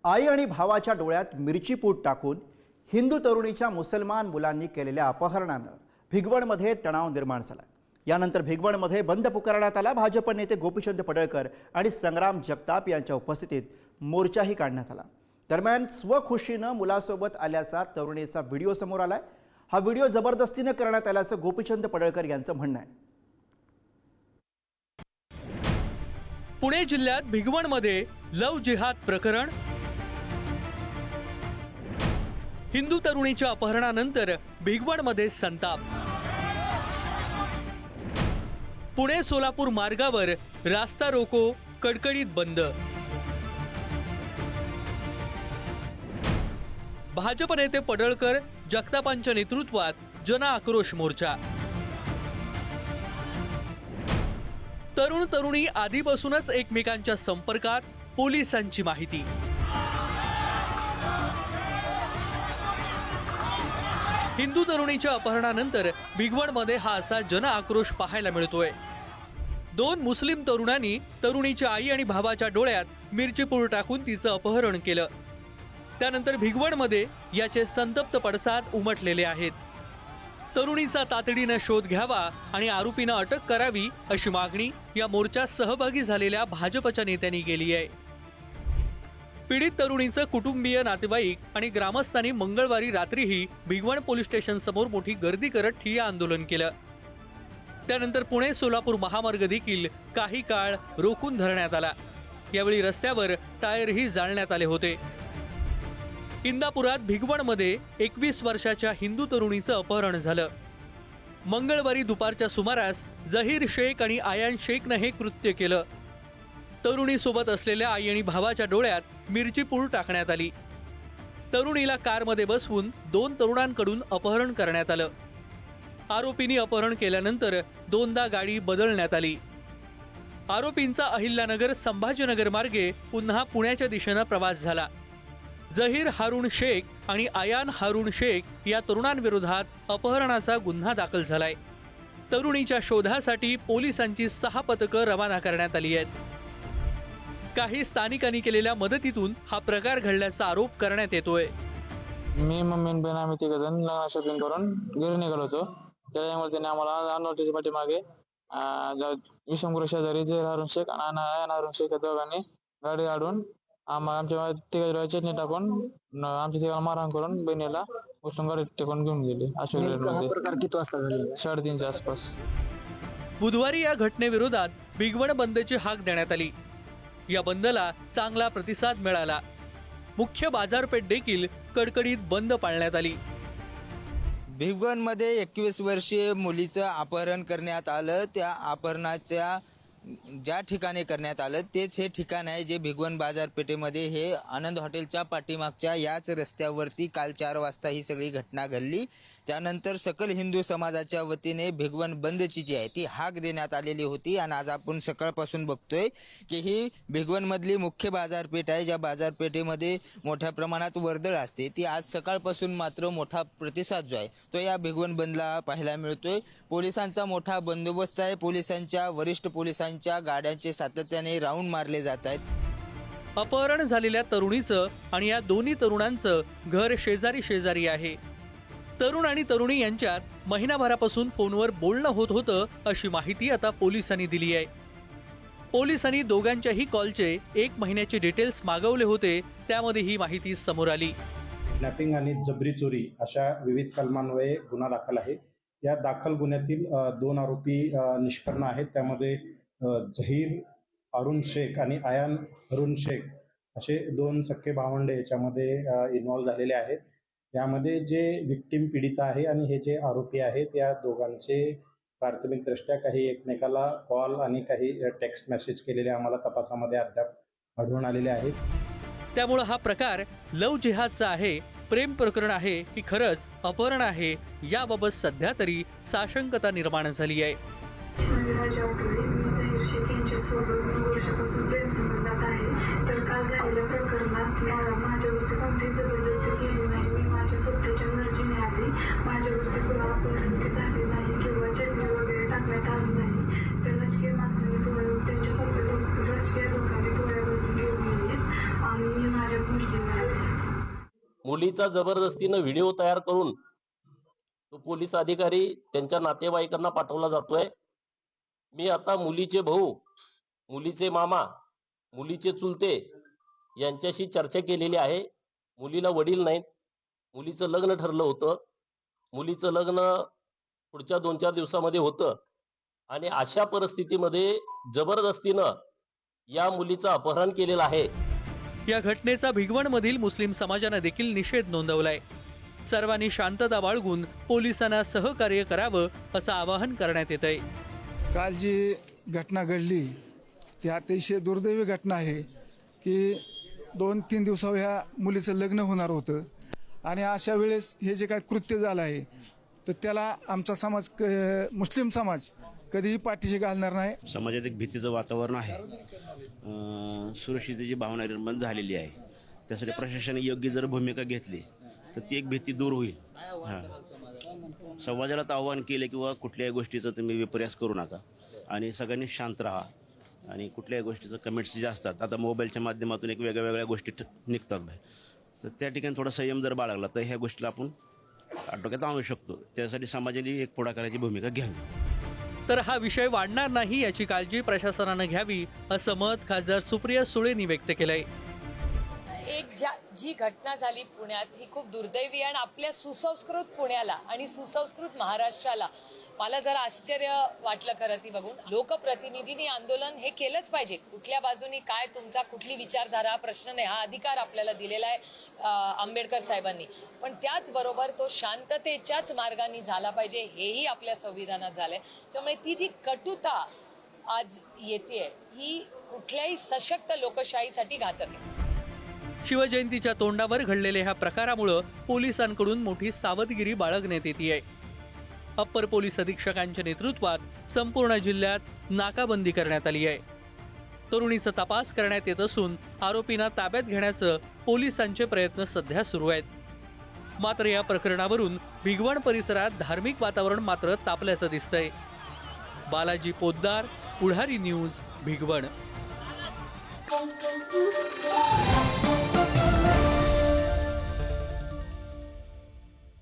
आई आणि भावाच्या डोळ्यात मिरची पूड टाकून हिंदू तरुणीच्या मुसलमान मुलांनी केलेल्या अपहरणानं भिगवणमध्ये तणाव निर्माण झाला। यानंतर भिगवणमध्ये बंद पुकारण्यात आला। भाजप नेते गोपीचंद पडळकर आणि संग्राम जगताप यांच्या उपस्थितीत मोर्चाही काढण्यात आला। दरम्यान स्वखुशीनं मुलासोबत आल्याचा तरुणीचा व्हिडिओ समोर आलाय। हा व्हिडिओ जबरदस्तीने करण्यात आल्याचं गोपीचंद पडळकर यांचं म्हणणं आहे। पुणे जिल्ह्यात भिगवणमध्ये लव जिहाद प्रकरण, हिंदू तरुणीच्या अपहरणानंतर भिगवणमध्ये संताप, पुणे सोलापूर मार्गावर रास्ता रोको कडकडीत बंद, भाजप नेते पडळकर जगतापांच्या नेतृत्वात जन आक्रोश मोर्चा। तरुण तरुणी आधीपासूनच एकमेकांच्या संपर्कात, पोलिसांची माहिती। हिंदू तरुणीच्या अपहरणानंतर भिगवणमध्ये हा असा जन आक्रोश पाहायला मिळतोय। दोन मुस्लिम तरुणांनी तरुणीच्या आई आणि भावाच्या डोळ्यात मिरची पूड टाकून तिचं अपहरण केलं। त्यानंतर भिगवणमध्ये याचे संतप्त पडसाद उमटलेले आहेत। तरुणीचा तातडीने शोध घ्यावा आणि आरोपींना अटक करावी अशी मागणी या मोर्चात सहभागी झालेल्या भाजपच्या नेत्यांनी केली आहे। पीडित तरुणीचं कुटुंबीय, नातेवाईक आणि ग्रामस्थांनी मंगळवारी रात्रीही भिगवण पोलीस स्टेशन समोर मोठी गर्दी करत ठिय्या आंदोलन केलं। त्यानंतर पुणे सोलापूर महामार्ग देखील काही काळ रोखून धरण्यात आला। यावेळी रस्त्यावर टायरही जाळण्यात आले होते। इंदापुरात भिगवणमध्ये 21 वर्षाच्या हिंदू तरुणीचं अपहरण झालं। मंगळवारी दुपारच्या सुमारास जहीर शेख आणि आयान शेखनं हे कृत्य केलं। तरुणीसोबत असलेल्या आई आणि भावाच्या डोळ्यात मिरची पूड टाकण्यात आली। तरुणीला कारमध्ये बसवून दोन तरुणांकडून अपहरण करण्यात आलं। आरोपींनी अपहरण केल्यानंतर दोनदा गाडी बदलण्यात आली। आरोपींचा अहिल्यानगर संभाजीनगर मार्गे पुन्हा पुण्याच्या दिशेनं प्रवास झाला। जहीर हारून शेख आणि आयान हारून शेख या तरुणांविरोधात अपहरणाचा गुन्हा दाखल झालाय। तरुणीच्या शोधासाठी पोलिसांची 6 पथकं रवाना करण्यात आली आहेत। काही स्थानिकांनी केलेल्या मदतीतून हा प्रकार घडल्याचा आरोप करण्यात येतोय। मी मम्मी बहीण आम्ही तिघ जण लग्न शॉपिंग करून घरी निघालो होतो। त्यामुळे त्याने आम्हाला अनोळखीच्या पाठीमागे विषमगुरू शेजारी जहीर हारून शेख आणि आयान हारून शेख या दोघांनी गाडी काढून आमच्या तिघांच्या चटणी टाकून आमच्या तिघांना मारहाण करून बहिणीला उचलून गाडीत टेकून घेऊन गेले। प्रकार किती वाजता झाला? 3:30च्या आसपास। बुधवारी या घटनेविरोधात भिगवण बंदची हाक देण्यात आली। या बंदला चांगला प्रतिसाद मिळाला। मुख्य बाजारपेठ देखील कडकडीत बंद पाळण्यात आली। भिगवणमध्ये 21 वर्षीय मुलीचं अपहरण करण्यात आलं। त्या अपहरणाच्या ज्या ठिकाणी करण्यात आलं तेच हे ठिकाण आहे जे भिगवण बाजारपेठेमध्ये, हे आनंद हॉटेलच्या पाठीमागच्या याच रस्त्यावरती काल 4 वाजता ही सगळी घटना घडली। त्यानंतर सकल हिंदू समाजाच्या वतीने भिगवण बंदची जी आहे ती हाक देण्यात आलेली होती आणि आज आपण सकाळपासून बघतोय की ही भिगवणमधली मुख्य बाजारपेठ आहे, ज्या बाजारपेठेमध्ये मोठ्या प्रमाणात वर्दळ असते। ती आज सकाळपासून मात्र मोठा प्रतिसाद जो आहे तो या भिगवण बंदला पाहायला मिळतोय। पोलिसांचा मोठा बंदोबस्त आहे। पोलिसांच्या वरिष्ठ पोलिसांच्या गाड्यांचे सातत्याने राऊंड मारले जात आहेत। अपहरण झालेल्या तरुणीचं आणि या दोन्ही तरुणांचं घर शेजारी शेजारी आहे। तरुण आणि तरुणी यांच्यात महिनाभरापासून फोनवर बोलणं होत होतं अशी माहिती आता पोलिसांनी दिली आहे। पोलिसांनी दोघांच्याही कॉलचे 1 महिन्याचे डिटेल्स मागवले होते, त्यामध्ये ही माहिती समोर आली। किडनॅपिंग आणि जबरी चोरी अशा विविध कलमान्वये गुन्हा दाखल आहे। या दाखल गुन्ह्यातील 2 आरोपी निष्पन्न आहेत। त्यामध्ये जहीर हारून शेख आणि आयान हारून शेख असे 2 सख्खे भावंडे याच्यामध्ये इन्व्हॉल्व झालेले आहेत। यामध्ये जे विक्टिम पीडित आहे आणि हे जे आरोपी आहेत या दोघांचे प्राथमिकदृष्ट्या काही एकमेकाला कॉल आणि काही टेक्स्ट मेसेज केलेले आम्हाला तपासामध्ये अद्याप आढळून आलेले आहेत। त्यामुळे हा प्रकार लव जिहादचा आहे, प्रेम प्रकरण आहे की खरंच अपहरण आहे, याबाबत सध्या तरी साशंकता निर्माण झाली आहे। मी जहीर शेख यांच्यासोबत 9 वर्षापासून प्रेम संबंधात आहे। तर काल झालेल्या प्रकरणात माझ्यावरती कोणतीही जबरदस्ती केली नाही। मी माझ्या स्वतःच्या मर्जीने आली। माझ्यावरती अपहरण झाले नाही किंवा चटणी वगैरे टाकण्यात आली नाही। तर राजकीय माणसाने त्यांच्या स्वतः राजकीय लोकांनी डोळ्या बाजून घेऊन गेले आणि मी माझ्या मर्जीवर. मुलीचा जबरदस्तीनं व्हिडिओ तयार करून तो पोलीस अधिकारी त्यांच्या नातेवाईकांना पाठवला जातोय. मी आता मुलीचे भाऊ, मुलीचे मामा, मुलीचे चुलते यांच्याशी चर्चा केलेली आहे. मुलीला वडील नाहीत. मुलीचं लग्न ठरलं होतं. मुलीचं लग्न पुढच्या 2-4 दिवसामध्ये होतं आणि अशा परिस्थितीमध्ये जबरदस्तीनं या मुलीचं अपहरण केलेलं आहे. या घटनेचा भिगवणमधील मुस्लिम समाजाने देखील निषेध नोंदवलाय. सर्वांनी शांतता बाळगून पोलिसांना सहकार्य करावं असं आवाहन करण्यात येतंय. काल जी घटना घडली ती अतिशय दुर्दैवी घटना आहे की 2-3 दिवसावर ह्या मुलीचं लग्न होणार होतं आणि अशा वेळेस हे जे काय कृत्य झालं आहे तर त्याला आमचा समाज मुस्लिम समाज कधीही पाठीशी घालणार नाही. समाजात एक भीतीचं वातावरण आहे. सुरक्षिततेची भावना निर्माण झालेली आहे. त्यासाठी प्रशासनाने योग्य जर भूमिका घेतली तर ती एक भीती दूर होईल. समाजाला तर आव्हान केले किंवा कुठल्याही गोष्टीचा तुम्ही विपर्यास करू नका आणि सगळ्यांनी शांत राहा आणि कुठल्याही गोष्टीचं कमेंट्स जे असतात आता मोबाईलच्या माध्यमातून एक वेगळ्या गोष्टी निघतात बाहेर, तर त्या ठिकाणी थोडा संयम जर बाळगला तर ह्या गोष्टीला आपण आटोक्यात आणू शकतो. त्यासाठी समाजाने एक पुढाकाराची भूमिका घ्यावी. तर हा विषय वाढणार नाही याची काळजी प्रशासनानं घ्यावी असं मत खासदार सुप्रिया सुळेंनी व्यक्त केलंय. जी घटना झाली पुण्यात ही खूप दुर्दैवी आणि आपल्या सुसंस्कृत पुण्याला आणि सुसंस्कृत महाराष्ट्राला मला जरा आश्चर्य वाटलं खरं ती बघून. लोकप्रतिनिधींनी आंदोलन हे केलंच पाहिजे. कुठल्या बाजूनी काय तुमचा कुठली विचारधारा प्रश्न नाही, हा अधिकार आपल्याला दिलेला आहे आंबेडकर साहेबांनी. पण त्याचबरोबर तो शांततेच्याच मार्गाने झाला पाहिजे हेही आपल्या संविधानात झालंय. त्यामुळे ती जी कटुता आज येते ही कुठल्याही सशक्त लोकशाहीसाठी घातक आहे. शिवजयंतीच्या तोंडावर घडलेल्या ह्या प्रकारामुळे पोलिसांकडून मोठी सावधगिरी बाळगण्यात येते. अप्पर पोलीस अधीक्षकांच्या नेतृत्वात संपूर्ण जिल्ह्यात नाकाबंदी करण्यात आली आहे. तरुणीचा तपास करण्यात येत असून आरोपींना ताब्यात घेण्याचं पोलिसांचे प्रयत्न सध्या सुरू आहेत. मात्र या प्रकरणावरून भिगवण परिसरात धार्मिक वातावरण मात्र तापल्याचं दिसतंय. बालाजी पोद्दार, पुढारी न्यूज, भिगवण.